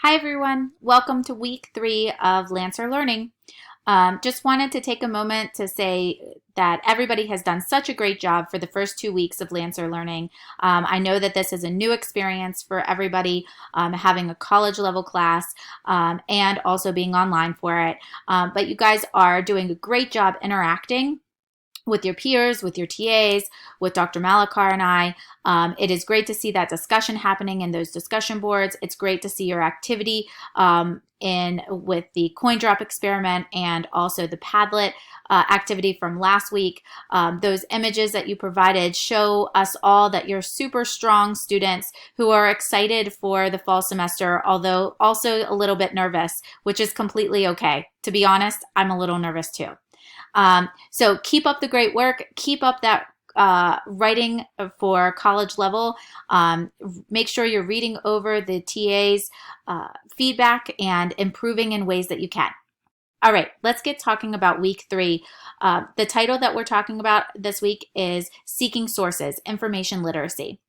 Hi everyone, welcome to week 3 of Lancer Learning. Just wanted to take a moment to say that everybody has done such a great job for the first 2 weeks of Lancer Learning. I know that this is a new experience for everybody, having a college level class and also being online for it. But you guys are doing a great job interacting with your peers, with your TAs, with Dr. Malakar and I. It is great to see that discussion happening in those discussion boards. It's great to see your activity in with the coin drop experiment and also the Padlet activity from last week. Those images that you provided show us all that you're super strong students who are excited for the fall semester, although also a little bit nervous, which is completely okay. To be honest, I'm a little nervous too. So keep up the great work. Keep up that writing for college level. Make sure you're reading over the TA's feedback and improving in ways that you can. All right, let's get talking about week 3. The title that we're talking about this week is Seeking Sources, Information Literacy.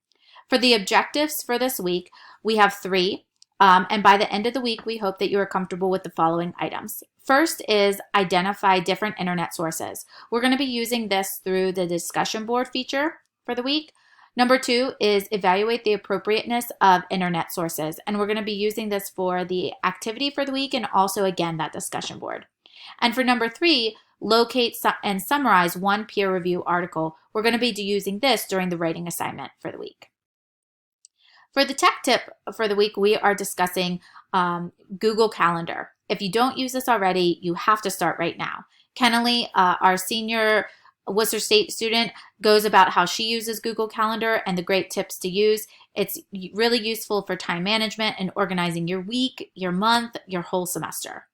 For the objectives for this week, we have 3. And by the end of the week, we hope that you are comfortable with the following items. First is identify different internet sources. We're going to be using this through the discussion board feature for the week. Number 2 is evaluate the appropriateness of internet sources. And we're going to be using this for the activity for the week and also, again, that discussion board. And for number 3, locate and summarize one peer review article. We're going to be using this during the writing assignment for the week. For the tech tip for the week, we are discussing Google Calendar. If you don't use this already, you have to start right now. Kennelie, our senior Worcester State student, goes about how she uses Google Calendar and the great tips to use. It's really useful for time management and organizing your week, your month, your whole semester.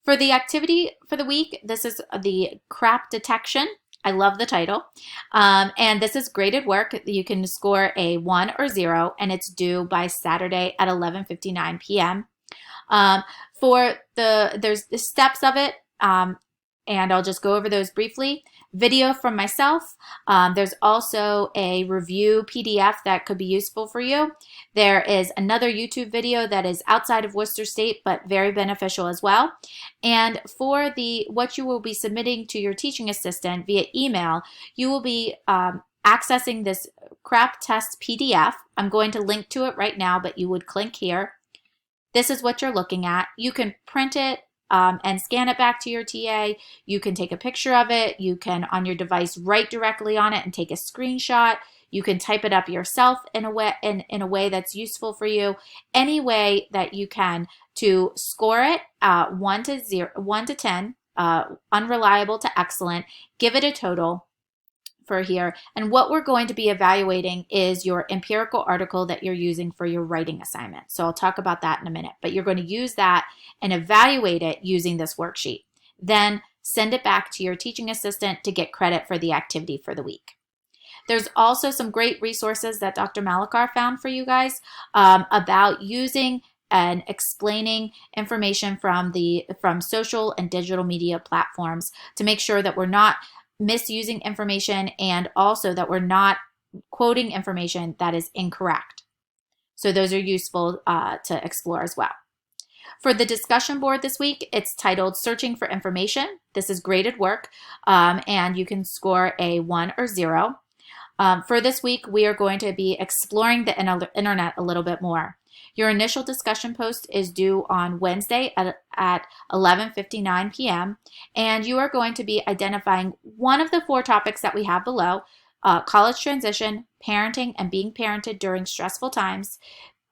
For the activity for the week, this is the crap detection. I love the title. And this is graded work. You can score a 1 or 0, and it's due by Saturday at 11:59 p.m. There's the steps of it, and I'll just go over those briefly. Video from myself. There's also a review PDF that could be useful for you. There is another YouTube video that is outside of Worcester State, but very beneficial as well. And for what you will be submitting to your teaching assistant via email, you will be accessing this crap test PDF. I'm going to link to it right now, but you would click here. This is what you're looking at. You can print it and scan it back to your TA. You can take a picture of it. You can, on your device, write directly on it and take a screenshot. You can type it up yourself in a way that's useful for you. Any way that you can to score it 1 to 10, unreliable to excellent. Give it a total for here. And what we're going to be evaluating is your empirical article that you're using for your writing assignment. So I'll talk about that in a minute, but you're going to use that and evaluate it using this worksheet. Then send it back to your teaching assistant to get credit for the activity for the week. There's also some great resources that Dr. Malakar found for you guys about using and explaining information from social and digital media platforms to make sure that we're not misusing information and also that we're not quoting information that is incorrect. So those are useful to explore as well. For the discussion board this week, it's titled Searching for Information. This is graded work, and you can score a 1 or 0. For this week, we are going to be exploring the internet a little bit more. Your initial discussion post is due on Wednesday at 11:59 p.m. And you are going to be identifying one of the 4 topics that we have below: college transition, parenting and being parented during stressful times,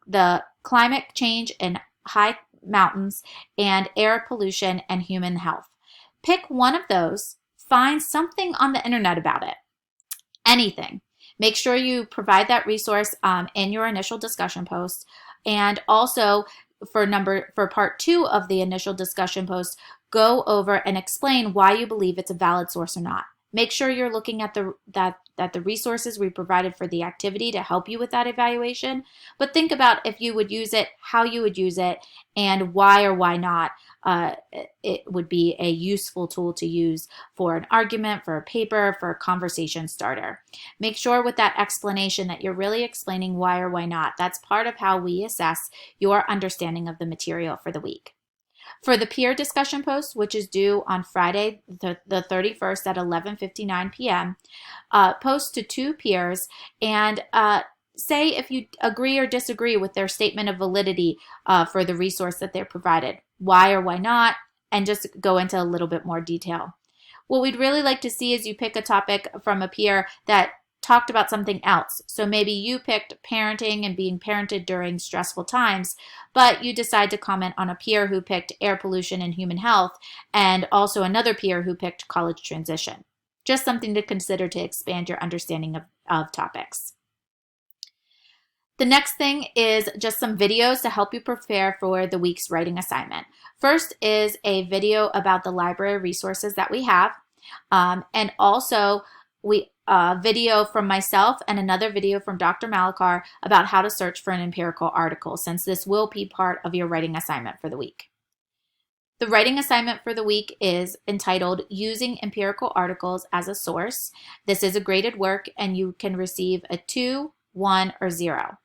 the climate change in high mountains, and air pollution and human health. Pick one of those, find something on the internet about it, anything. Make sure you provide that resource in your initial discussion post. And also for part 2 of the initial discussion post, go over and explain why you believe it's a valid source or not. Make sure you're looking at the resources we provided for the activity to help you with that evaluation. But think about if you would use it, how you would use it, and why or why not it would be a useful tool to use for an argument, for a paper, for a conversation starter. Make sure with that explanation that you're really explaining why or why not. That's part of how we assess your understanding of the material for the week. For the peer discussion post, which is due on Friday, the 31st at 11:59 p.m., post to 2 peers and say if you agree or disagree with their statement of validity for the resource that they're provided, why or why not, and just go into a little bit more detail. What we'd really like to see is you pick a topic from a peer that talked about something else. So maybe you picked parenting and being parented during stressful times, but you decide to comment on a peer who picked air pollution and human health, and also another peer who picked college transition. Just something to consider to expand your understanding of topics. The next thing is just some videos to help you prepare for the week's writing assignment. First is a video about the library resources that we have, and also video from myself and another video from Dr. Malakar about how to search for an empirical article, since this will be part of your writing assignment for the week. The writing assignment for the week is entitled Using Empirical Articles as a Source. This is a graded work and you can receive a 2, 1, or 0.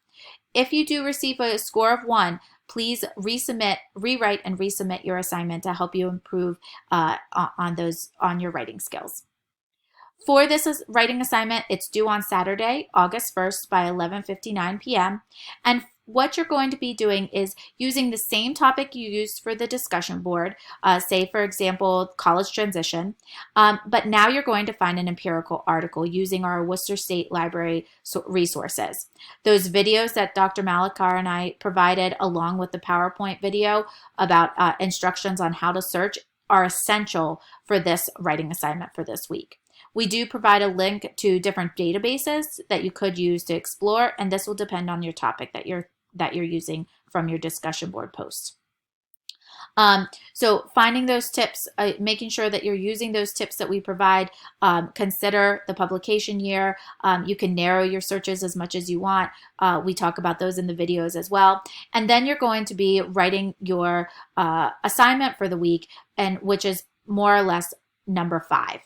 If you do receive a score of 1, please rewrite and resubmit your assignment to help you improve on your writing skills. For this writing assignment, it's due on Saturday, August 1st by 11:59 p.m. And what you're going to be doing is using the same topic you used for the discussion board, say, for example, college transition, but now you're going to find an empirical article using our Worcester State Library resources. Those videos that Dr. Malakar and I provided, along with the PowerPoint video about instructions on how to search, are essential for this writing assignment for this week. We do provide a link to different databases that you could use to explore, and this will depend on your topic that you're using from your discussion board post. So finding those tips, making sure that you're using those tips that we provide, consider the publication year. You can narrow your searches as much as you want. We talk about those in the videos as well. And then you're going to be writing your assignment for the week, and which is more or less number 5.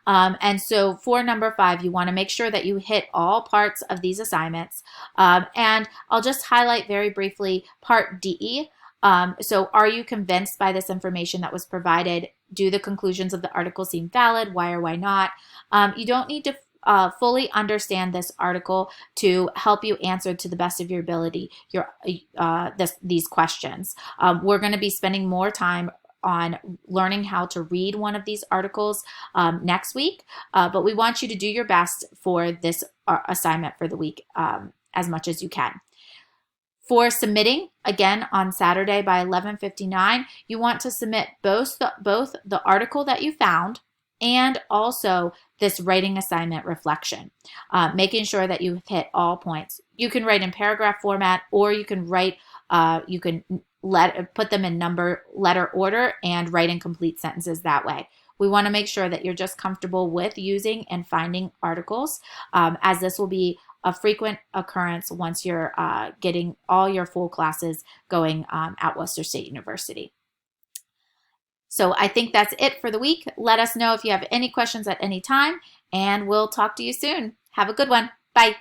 And so for number 5, you want to make sure that you hit all parts of these assignments. And I'll just highlight very briefly part D. So are you convinced by this information that was provided? Do the conclusions of the article seem valid? Why or why not? You don't need to fully understand this article to help you answer to the best of your ability these questions. We're going to be spending more time on learning how to read one of these articles next week, but we want you to do your best for this assignment for the week as much as you can. For submitting, again, on Saturday by 11:59, you want to submit both the article that you found and also this writing assignment reflection, making sure that you hit all points. You can write in paragraph format, or you can write, put them in letter order and write in complete sentences that way. We want to make sure that you're just comfortable with using and finding articles, as this will be a frequent occurrence once you're getting all your full classes going at Worcester State University. So I think that's it for the week. Let us know if you have any questions at any time, and we'll talk to you soon. Have a good one. Bye.